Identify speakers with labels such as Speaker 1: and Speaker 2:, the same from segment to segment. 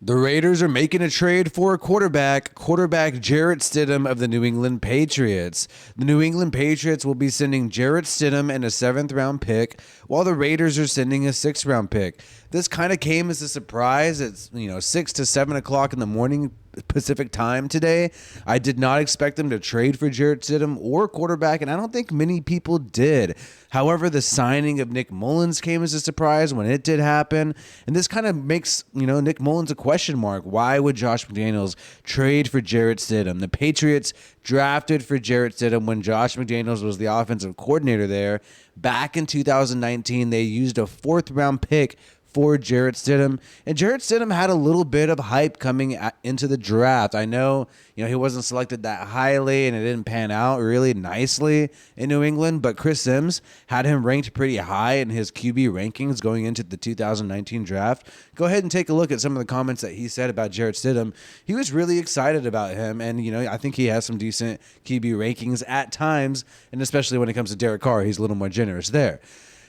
Speaker 1: The Raiders are making a trade for a quarterback Jarrett Stidham of the New England Patriots. The New England Patriots will be sending Jarrett Stidham and a 7th-round pick, while the Raiders are sending a 6th-round pick. This kind of came as a surprise. It's 6 to 7 o'clock in the morning Pacific time today. I did not expect them to trade for Jarrett Stidham or quarterback, and I don't think many people did. However, the signing of Nick Mullins came as a surprise when it did happen, and this kind of makes Nick Mullins a question mark. Why would Josh McDaniels trade for Jarrett Stidham? The Patriots drafted for Jarrett Stidham when Josh McDaniels was the offensive coordinator there. Back in 2019, they used a 4th-round pick for Jarrett Stidham, and Jarrett Stidham had a little bit of hype coming into the draft. I know, he wasn't selected that highly, and it didn't pan out really nicely in New England, but Chris Sims had him ranked pretty high in his QB rankings going into the 2019 draft. Go ahead and take a look at some of the comments that he said about Jarrett Stidham. He was really excited about him, and, I think he has some decent QB rankings at times, and especially when it comes to Derek Carr, he's a little more generous there.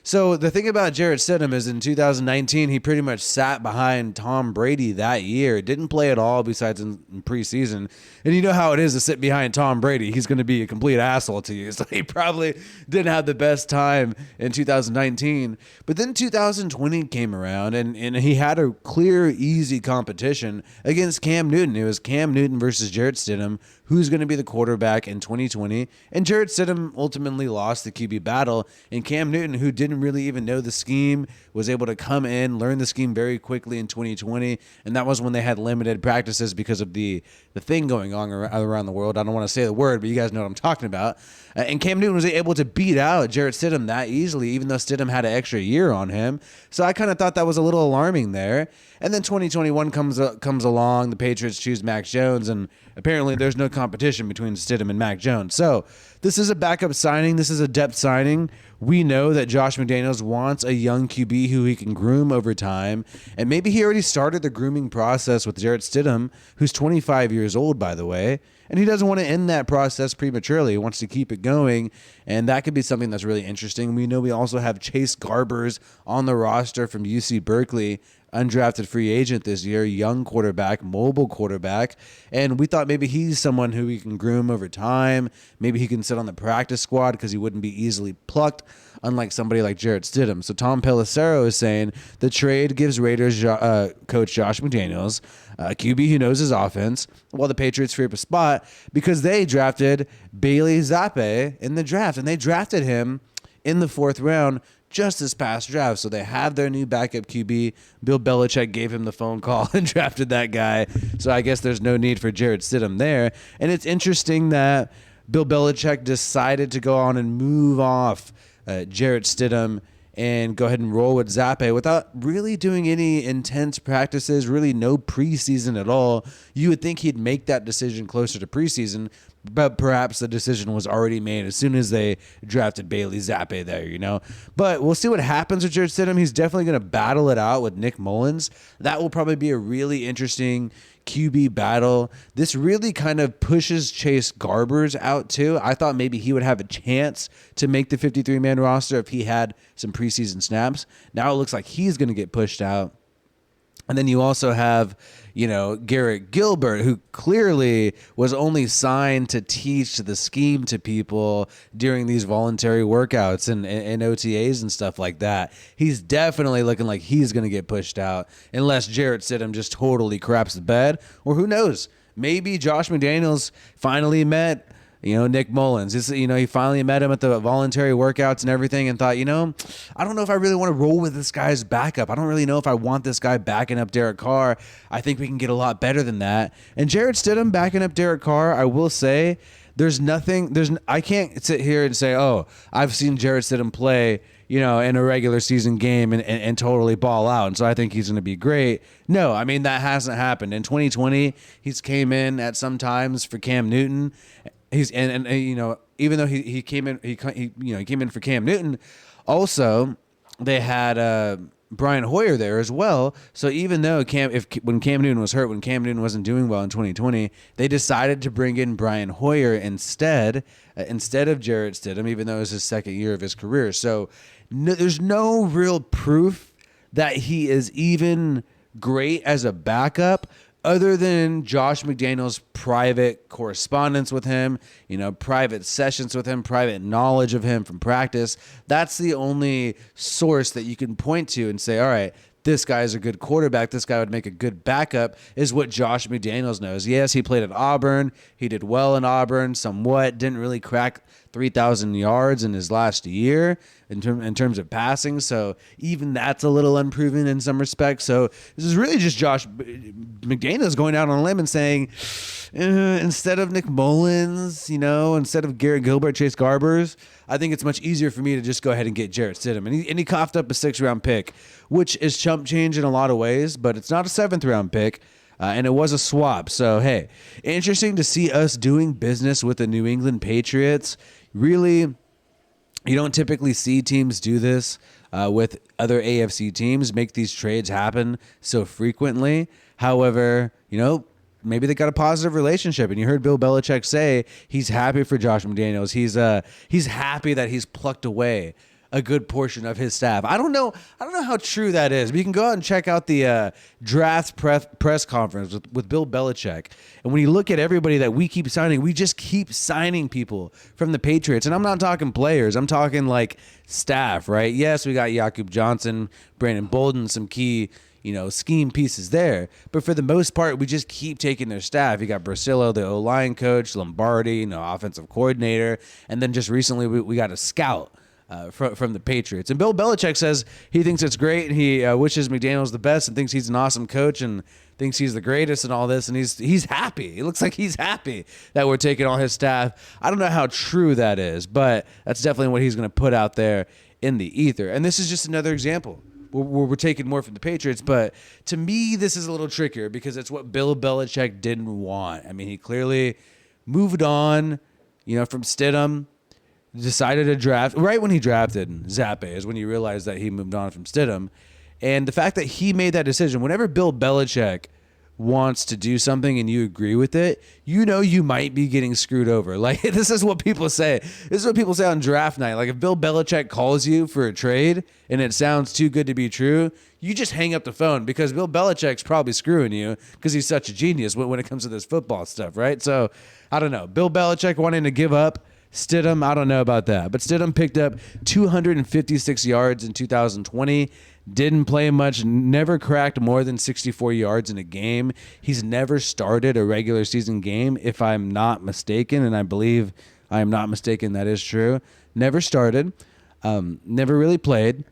Speaker 1: So the thing about Jarrett Stidham is in 2019, he pretty much sat behind Tom Brady that year. Didn't play at all besides in preseason. And you know how it is to sit behind Tom Brady. He's going to be a complete asshole to you. So he probably didn't have the best time in 2019. But then 2020 came around, and he had a clear, easy competition against Cam Newton. It was Cam Newton versus Jarrett Stidham, who's going to be the quarterback in 2020. And Jarrett Stidham ultimately lost the QB battle. And Cam Newton, who didn't really even know the scheme, was able to come in, learn the scheme very quickly in 2020. And that was when they had limited practices because of the thing going on around the world. I don't want to say the word, but you guys know what I'm talking about. And Cam Newton was able to beat out Jarrett Stidham that easily, even though Stidham had an extra year on him. So I kind of thought that was a little alarming there. And then 2021 comes along. The Patriots choose Mac Jones, and apparently there's no competition between Stidham and Mac Jones. So this is a backup signing. This is a depth signing. We know that Josh McDaniels wants a young QB who he can groom over time. And maybe he already started the grooming process with Jarrett Stidham, who's 25 years old, by the way. And he doesn't want to end that process prematurely. He wants to keep it going. And that could be something that's really interesting. We know we also have Chase Garbers on the roster from UC Berkeley, undrafted free agent this year, young quarterback, mobile quarterback. And we thought maybe he's someone who we can groom over time. Maybe he can sit on the practice squad because he wouldn't be easily plucked, unlike somebody like Jarrett Stidham. So Tom Pelissero is saying the trade gives Raiders coach Josh McDaniels a QB who knows his offense, while the Patriots free up a spot because they drafted Bailey Zappi in the draft, and they drafted him in the 4th round just this past draft. So they have their new backup QB. Bill Belichick gave him the phone call and drafted that guy. So I guess there's no need for Jarrett Stidham there. And it's interesting that Bill Belichick decided to go on and move off Jarrett Stidham and go ahead and roll with Zappi without really doing any intense practices, really no preseason at all. You would think he'd make that decision closer to preseason, but perhaps the decision was already made as soon as they drafted Bailey Zappi there, But we'll see what happens with Jarrett Stidham. He's definitely going to battle it out with Nick Mullins. That will probably be a really interesting QB battle. This really kind of pushes Chase Garbers out too. I thought maybe he would have a chance to make the 53-man roster if he had some preseason snaps. Now it looks like he's going to get pushed out. And then you also have, Garrett Gilbert, who clearly was only signed to teach the scheme to people during these voluntary workouts and OTAs and stuff like that. He's definitely looking like he's going to get pushed out unless Jarrett Stidham just totally craps the bed. Or who knows? Maybe Josh McDaniels finally met Nick Mullins. He finally met him at the voluntary workouts and everything and thought, I don't know if I really want to roll with this guy's backup. I don't really know if I want this guy backing up Derek Carr. I think we can get a lot better than that. And Jarrett Stidham backing up Derek Carr, I will say, I can't sit here and say, oh, I've seen Jarrett Stidham play, in a regular season game and totally ball out. And so I think he's going to be great. No, I mean, that hasn't happened. In 2020, he's came in at some times for Cam Newton. He's and even though he came in he came in for Cam Newton, also they had Brian Hoyer there as well. So even though when Cam Newton was hurt, when Cam Newton wasn't doing well in 2020, they decided to bring in Brian Hoyer instead of Jarrett Stidham, even though it was his 2nd year of his career. So there's no real proof that he is even great as a backup, other than Josh McDaniels' private correspondence with him, private sessions with him, private knowledge of him from practice. That's the only source that you can point to and say, all right, this guy's a good quarterback. This guy would make a good backup, is what Josh McDaniels knows. Yes, he played at Auburn. He did well in Auburn somewhat. Didn't really crack 3,000 yards in his last year in terms of passing. So even that's a little unproven in some respects. So this is really just Josh McDaniels going out on a limb and saying, instead of Nick Mullins, instead of Garrett Gilbert, Chase Garbers, I think it's much easier for me to just go ahead and get Jarrett Stidham. And he coughed up a 6th-round pick, which is chump change in a lot of ways, but it's not a 7th-round pick. And it was a swap. So, hey, interesting to see us doing business with the New England Patriots. Really, you don't typically see teams do this with other AFC teams, make these trades happen so frequently. However, maybe they got a positive relationship. And you heard Bill Belichick say he's happy for Josh McDaniels. He's happy that he's plucked away a good portion of his staff. I don't know how true that is, but you can go out and check out the draft press conference with Bill Belichick. And when you look at everybody that we keep signing, we just keep signing people from the Patriots. And I'm not talking players. I'm talking like staff, right? Yes, we got Jakub Johnson, Brandon Bolden, some key scheme pieces there. But for the most part, we just keep taking their staff. You got Brasillo, the O-line coach, Lombardi, offensive coordinator. And then just recently we got a scout from the Patriots. And Bill Belichick says he thinks it's great, and he wishes McDaniels the best and thinks he's an awesome coach and thinks he's the greatest and all this, and he's happy. It looks like he's happy that we're taking all his staff. I don't know how true that is, but that's definitely what he's going to put out there in the ether. And this is just another example where we're taking more from the Patriots, but to me, this is a little trickier because it's what Bill Belichick didn't want. I mean, he clearly moved on, from Stidham, decided to draft right when he drafted Zappe is when you realize that he moved on from Stidham. And the fact that he made that decision, whenever Bill Belichick wants to do something and you agree with it, you might be getting screwed over. Like, this is what people say. This is what people say on draft night. Like, if Bill Belichick calls you for a trade and it sounds too good to be true, you just hang up the phone because Bill Belichick's probably screwing you because he's such a genius when it comes to this football stuff, right? So, I don't know. Bill Belichick wanting to give up Stidham, I don't know about that. But Stidham picked up 256 yards in 2020. Didn't play much, never cracked more than 64 yards in a game. He's never started a regular season game, if I'm not mistaken, and I believe I am not mistaken, that is true. Never started, never really played.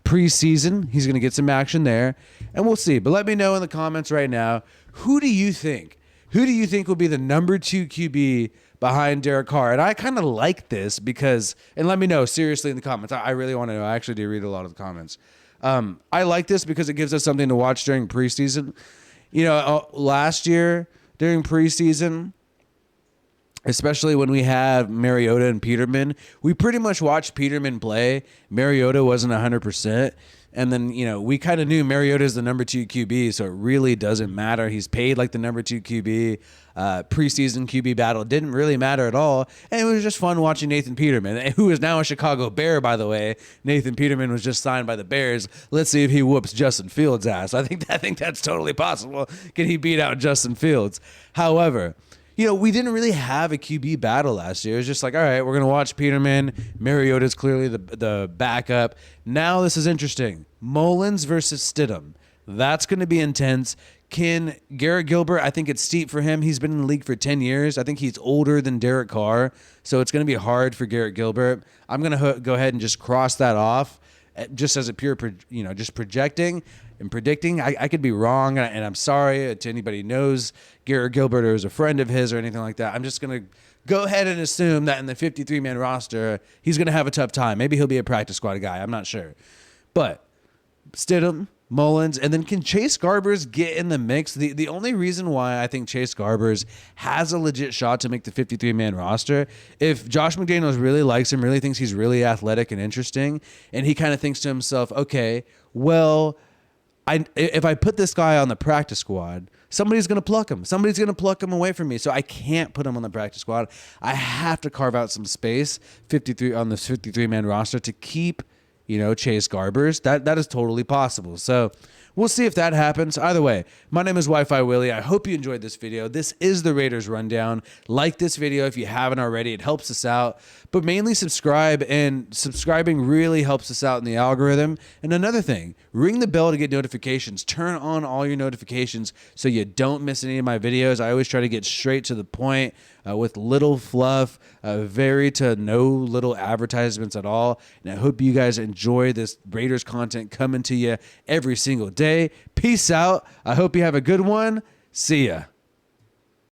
Speaker 1: Preseason, he's going to get some action there, and we'll see. But let me know in the comments right now, who do you think will be the number 2 QB behind Derek Carr? And I kind of like this because, and let me know seriously in the comments. I really want to know. I actually do read a lot of the comments. I like this because it gives us something to watch during preseason. Last year during preseason, especially when we had Mariota and Peterman, we pretty much watched Peterman play. Mariota wasn't 100%. And then, we kind of knew Mariota is the number 2 QB, so it really doesn't matter. He's paid like the number 2 QB. Preseason QB battle didn't really matter at all. And it was just fun watching Nathan Peterman, who is now a Chicago Bear, by the way. Nathan Peterman was just signed by the Bears. Let's see if he whoops Justin Fields' ass. I think that's totally possible. Can he beat out Justin Fields? However, we didn't really have a QB battle last year. It was just like, all right, we're going to watch Peterman. Mariota's clearly the backup. Now this is interesting. Mullins versus Stidham. That's going to be intense. Can Garrett Gilbert, I think it's steep for him. He's been in the league for 10 years. I think he's older than Derek Carr, so it's going to be hard for Garrett Gilbert. I'm going to go ahead and just cross that off just as a pure, just projecting and predicting. I could be wrong, and I'm sorry to anybody who knows Garrett Gilbert or is a friend of his or anything like that. I'm just going to go ahead and assume that in the 53-man roster, he's going to have a tough time. Maybe he'll be a practice squad guy. I'm not sure. But Stidham, Mullins, and then can Chase Garbers get in the mix? The only reason why I think Chase Garbers has a legit shot to make the 53-man roster, if Josh McDaniels really likes him, really thinks he's really athletic and interesting, and he kind of thinks to himself, okay, well, if I put this guy on the practice squad, somebody's going to pluck him. Somebody's going to pluck him away from me, so I can't put him on the practice squad. I have to carve out some space on this 53-man roster to keep Chase Garbers. That is totally possible. So We'll see if that happens. Either way, my name is WiFiWillie. I hope you enjoyed this video. This is the Raiders Rundown. Like this video if you haven't already. It helps us out. But mainly subscribe, and subscribing really helps us out in the algorithm. And another thing, ring the bell to get notifications. Turn on all your notifications so you don't miss any of my videos. I always try to get straight to the point with little fluff, very to no little advertisements at all. And I hope you guys enjoy this Raiders content coming to you every single day. Peace out. I hope you have a good one. See ya.